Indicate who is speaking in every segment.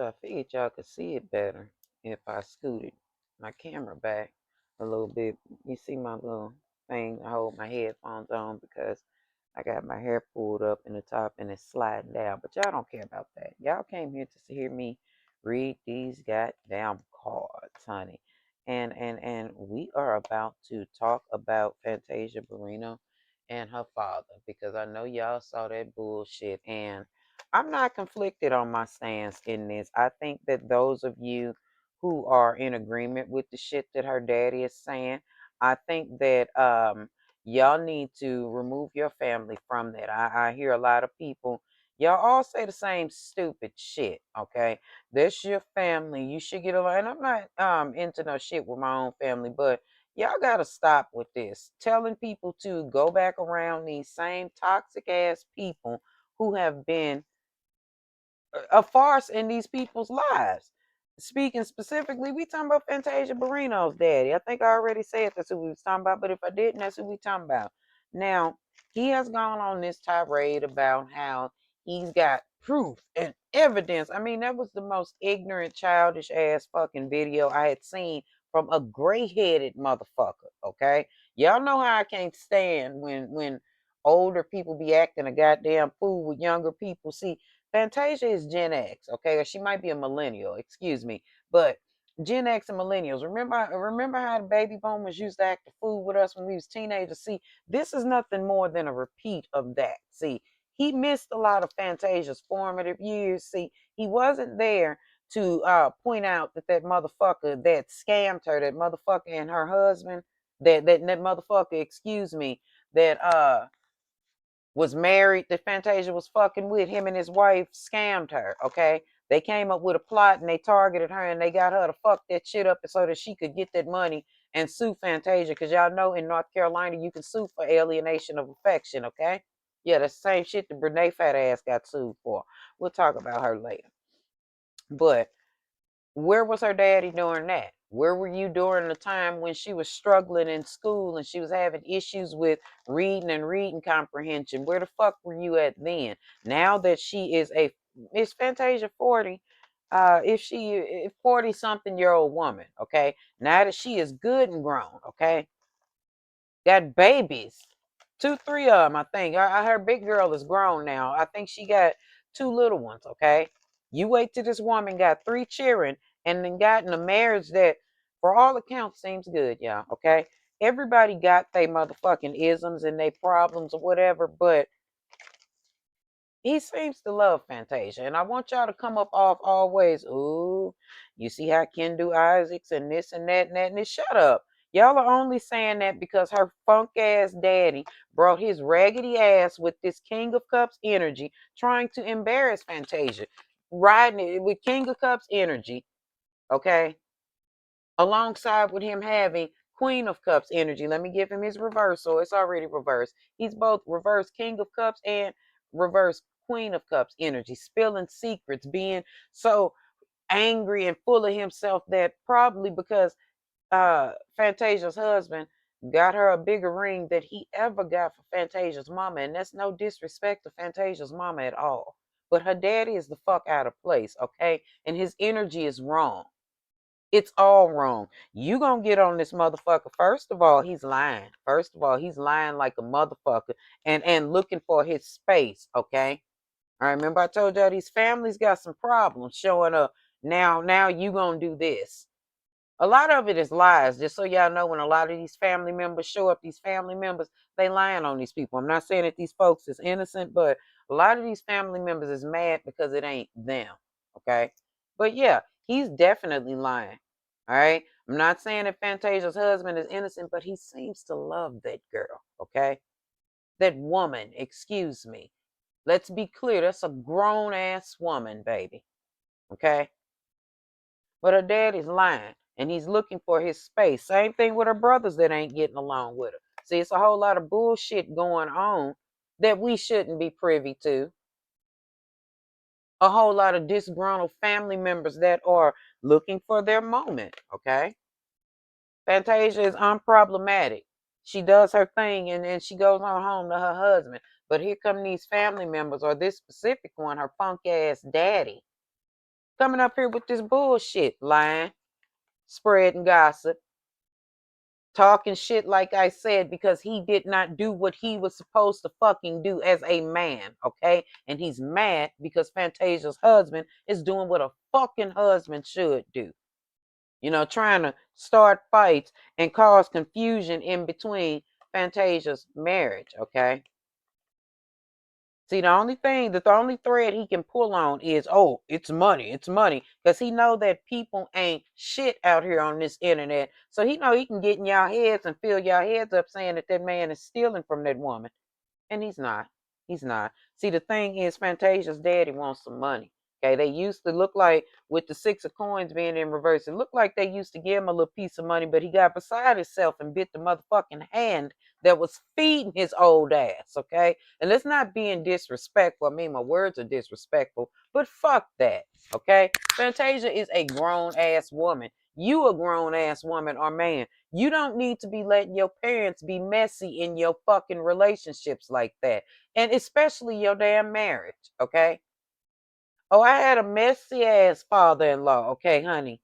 Speaker 1: So I figured y'all could see it better if I scooted my camera back a little bit. You see my little thing I hold my headphones on because I got my hair pulled up in the top and it's sliding down. But y'all don't care about that. Y'all came here to hear me read these goddamn cards, honey. And we are about to talk about Fantasia Barrino and her father because I know y'all saw that bullshit, and I'm not conflicted on my stance in this. I think that those of you who are in agreement with the shit that her daddy is saying, I think that y'all need to remove your family from that. I hear a lot of people, y'all all say the same stupid shit, okay? That's your family. You should get along. And I'm not into no shit with my own family, but y'all gotta stop with this. Telling people to go back around these same toxic ass people who have been a farce in these people's lives. Speaking specifically, we talking about Fantasia Barrino's daddy. I think I already said that's who we was talking about, but if I didn't, that's who we talking about. Now, he has gone on this tirade about how he's got proof and evidence. I mean, that was the most ignorant, childish ass fucking video I had seen from a gray-headed motherfucker. Okay, y'all know how I can't stand when older people be acting a goddamn fool with younger people. See, Fantasia is Gen X, okay, or she might be a millennial, excuse me, but Gen X and millennials. Remember how the baby boomers used to act a fool with us when we was teenagers? See, this is nothing more than a repeat of that. See, he missed a lot of Fantasia's formative years. See, he wasn't there to point out that that motherfucker that scammed her, that motherfucker and her husband, that motherfucker, excuse me, that was married, that Fantasia was fucking with, him and his wife scammed her, okay? They came up with a plot and they targeted her and they got her to fuck that shit up so that she could get that money and sue Fantasia. Because y'all know in North Carolina you can sue for alienation of affection, okay? Yeah, the same shit that Brene fat ass got sued for. We'll talk about her later. But where was her daddy during that? Where were you during the time when she was struggling in school and she was having issues with reading and reading comprehension? Where the fuck were you at then? Now that she is Fantasia 40, if she is 40 something year old woman, okay? Now that she is good and grown, okay? Got babies. Two, three of them, I think. I heard big girl is grown now. I think she got two little ones, okay? You wait till this woman got three children and then got in a marriage that, for all accounts, seems good, y'all, okay? Everybody got their motherfucking isms and their problems or whatever, but he seems to love Fantasia. And I want y'all to come up off always, ooh, you see how Kendall Isaacs and this and that and that. And this, shut up. Y'all are only saying that because her funk ass daddy brought his raggedy ass with this King of Cups energy, trying to embarrass Fantasia, riding it with King of Cups energy, okay? Alongside with him having Queen of Cups energy. Let me give him his reversal. It's already reversed. He's both reverse King of Cups and reverse Queen of Cups energy, spilling secrets, being so angry and full of himself that probably because Fantasia's husband got her a bigger ring than he ever got for Fantasia's mama. And that's no disrespect to Fantasia's mama at all. But her daddy is the fuck out of place, okay? And his energy is wrong. It's all wrong. You gonna get on this motherfucker. First of all, he's lying. First of all, he's lying like a motherfucker and looking for his space, okay? I remember I told y'all these families got some problems showing up. Now you gonna do this. A lot of it is lies, just so y'all know. When a lot of these family members show up, these family members, they lying on these people. I'm not saying that these folks is innocent, but a lot of these family members is mad because it ain't them, okay? But yeah, he's definitely lying, all right? I'm not saying that Fantasia's husband is innocent, but he seems to love that girl, okay? That woman, excuse me. Let's be clear, that's a grown-ass woman, baby, okay? But her daddy's lying and he's looking for his space. Same thing with her brothers that ain't getting along with her. See, it's a whole lot of bullshit going on that we shouldn't be privy to. A whole lot of disgruntled family members that are looking for their moment, okay? Fantasia is unproblematic. She does her thing and she goes on home to her husband. But here come these family members, or this specific one, her funk ass daddy, Coming up here with this bullshit, lying, spreading gossip, talking shit like I said, because he did not do what he was supposed to fucking do as a man, okay? And he's mad because Fantasia's husband is doing what a fucking husband should do. You know, trying to start fights and cause confusion in between Fantasia's marriage, okay? See, the only thread he can pull on is, oh, it's money, because he know that people ain't shit out here on this internet. So he know he can get in y'all heads and fill y'all heads up saying that that man is stealing from that woman. And he's not. He's not. See, the thing is, Fantasia's daddy wants some money. Okay, they used to look like, with the six of coins being in reverse, it looked like they used to give him a little piece of money, but he got beside himself and bit the motherfucking hand that was feeding his old ass. Okay, and let's not being disrespectful. I mean, my words are disrespectful, but fuck that. Okay, Fantasia is a grown ass woman. You a grown ass woman or man. You don't need to be letting your parents be messy in your fucking relationships like that. And especially your damn marriage, okay? Oh, I had a messy ass father-in-law, okay, honey.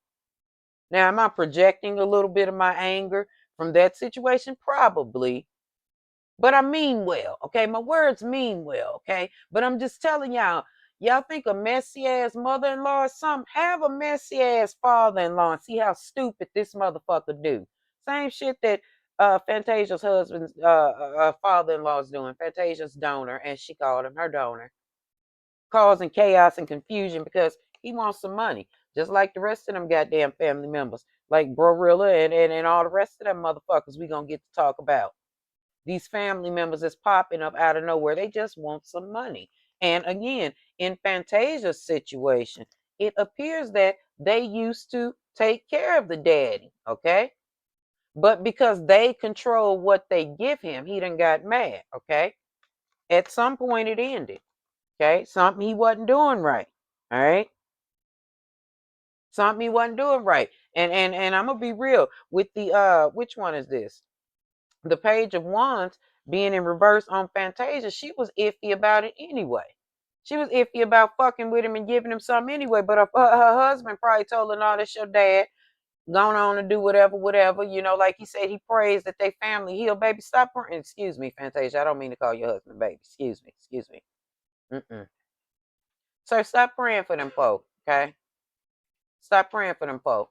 Speaker 1: Now, am I projecting a little bit of my anger from that situation? Probably. But I mean well, okay? My words mean well, okay? But I'm just telling y'all think a messy ass mother-in-law is something? Have a messy ass father-in-law and see how stupid this motherfucker do. Same shit that Fantasia's husband's father-in-law is doing. Fantasia's donor, and she called him her donor, causing chaos and confusion because he wants some money, just like the rest of them goddamn family members, like Barrino and all the rest of them motherfuckers we gonna get to talk about. These family members is popping up out of nowhere. They just want some money. And again, in Fantasia's situation, it appears that they used to take care of the daddy, okay? But because they control what they give him, he done got mad, okay? At some point it ended, okay? Something he wasn't doing right, all right? Something he wasn't doing right. And I'm gonna be real with the which one is this? The Page of Wands being in reverse on Fantasia, she was iffy about it anyway. She was iffy about fucking with him and giving him something anyway. But her husband probably told her, no, that's your dad. Going on to do whatever. You know, like he said, he prays that they family heal. Baby, stop praying. Excuse me, Fantasia. I don't mean to call your husband baby. Excuse me. Mm-mm. Sir, stop praying for them folk, okay? Stop praying for them folk.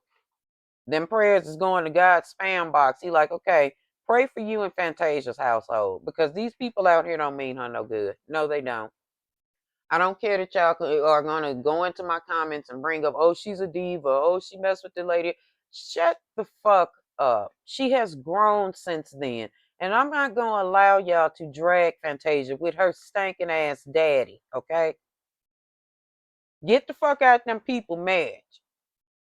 Speaker 1: Them prayers is going to God's spam box. He like, okay, pray for you and Fantasia's household because these people out here don't mean her no good. No, they don't. I don't care that y'all are going to go into my comments and bring up, oh, she's a diva. Oh, she messed with the lady. Shut the fuck up. She has grown since then. And I'm not going to allow y'all to drag Fantasia with her stinking ass daddy, okay? Get the fuck out them people marriage.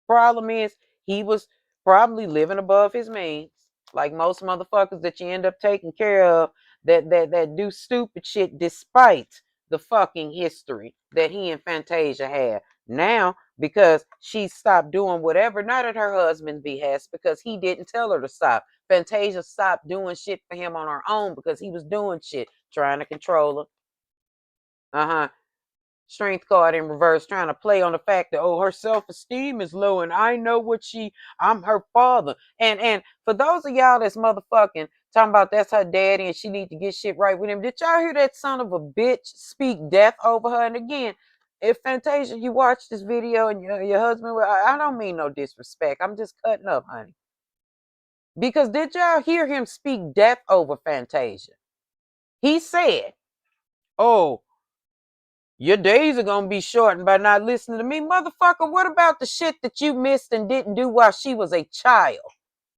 Speaker 1: Problem is, he was probably living above his means, like most motherfuckers that you end up taking care of that do stupid shit despite the fucking history that he and Fantasia had. Now, because she stopped doing whatever, not at her husband's behest, because he didn't tell her to stop. Fantasia stopped doing shit for him on her own because he was doing shit, trying to control her. Uh-huh. Strength card in reverse, trying to play on the fact that, oh, her self-esteem is low and I know I'm her father. And for those of y'all that's motherfucking talking about that's her daddy and she need to get shit right with him, did y'all hear that son of a bitch speak death over her? And again, if Fantasia, you watch this video and your husband, I don't mean no disrespect, I'm just cutting up, honey, because did y'all hear him speak death over Fantasia? He said, oh, your days are gonna be shortened by not listening to me. Motherfucker, what about the shit that you missed and didn't do while she was a child?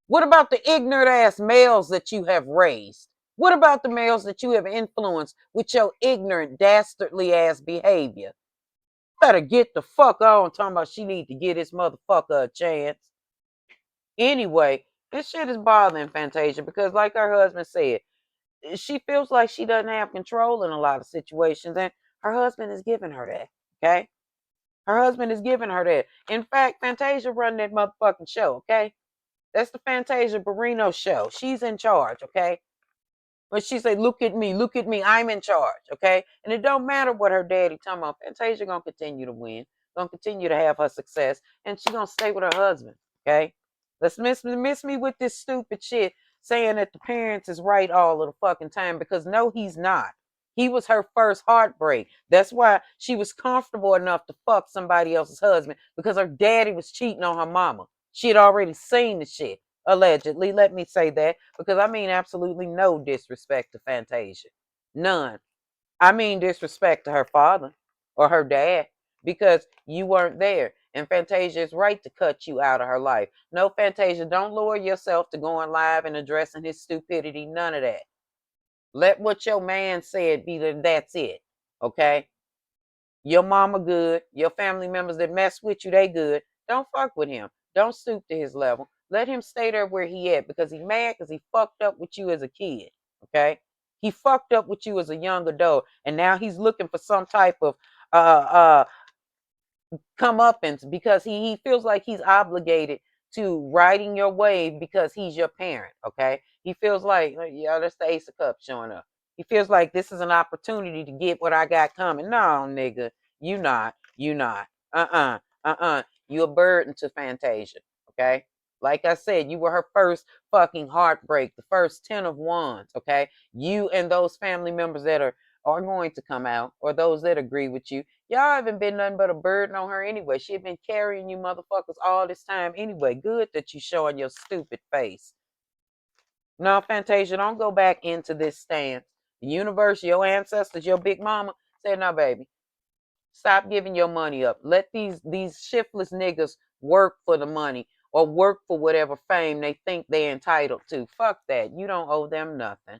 Speaker 1: What about the ignorant ass males that you have raised? What about the males that you have influenced with your ignorant, dastardly ass behavior? Better get the fuck on talking about she need to get this motherfucker a chance. Anyway, this shit is bothering Fantasia because, like her husband said, she feels like she doesn't have control in a lot of situations, and her husband is giving her that. Okay? Her husband is giving her that. In fact, Fantasia run that motherfucking show, okay? That's the Fantasia Barrino show. She's in charge, okay? But she say, look at me, I'm in charge, okay? And it don't matter what her daddy talking about. Fantasia gonna continue to win. gonna continue to have her success, and she gonna stay with her husband. Okay, let's miss me with this stupid shit saying that the parents is right all of the fucking time, because no, he's not. He was her first heartbreak. That's why she was comfortable enough to fuck somebody else's husband, because her daddy was cheating on her mama. She had already seen the shit, allegedly. Let me say that, because I mean absolutely no disrespect to Fantasia. None. I mean disrespect to her father or her dad, because you weren't there. And Fantasia is right to cut you out of her life. No, Fantasia, don't lower yourself to going live and addressing his stupidity. None of that. Let what your man said be that's it. Okay? Your mama good. Your family members that mess with you, they good. Don't fuck with him. Don't stoop to his level. Let him stay there where he at, because he mad because he fucked up with you as a kid. Okay? He fucked up with you as a young adult, and now he's looking for some type of comeuppance, because he feels like he's obligated to riding your wave because he's your parent. Okay, he feels like, yeah, that's the Ace of Cups showing up. He feels like this is an opportunity to get what I got coming. No, nigga, you not. You a burden to Fantasia. Okay, like I said, you were her first fucking heartbreak, the first 10 of wands. Okay, you and those family members that are going to come out, or those that agree with you, y'all haven't been nothing but a burden on her anyway. She had been carrying you motherfuckers all this time anyway. Good that you showing your stupid face. No, Fantasia, don't go back into this stance. The universe, your ancestors, your big mama said, no, baby, stop giving your money up. Let these shiftless niggas work for the money, or work for whatever fame they think they're entitled to. Fuck that. You don't owe them nothing.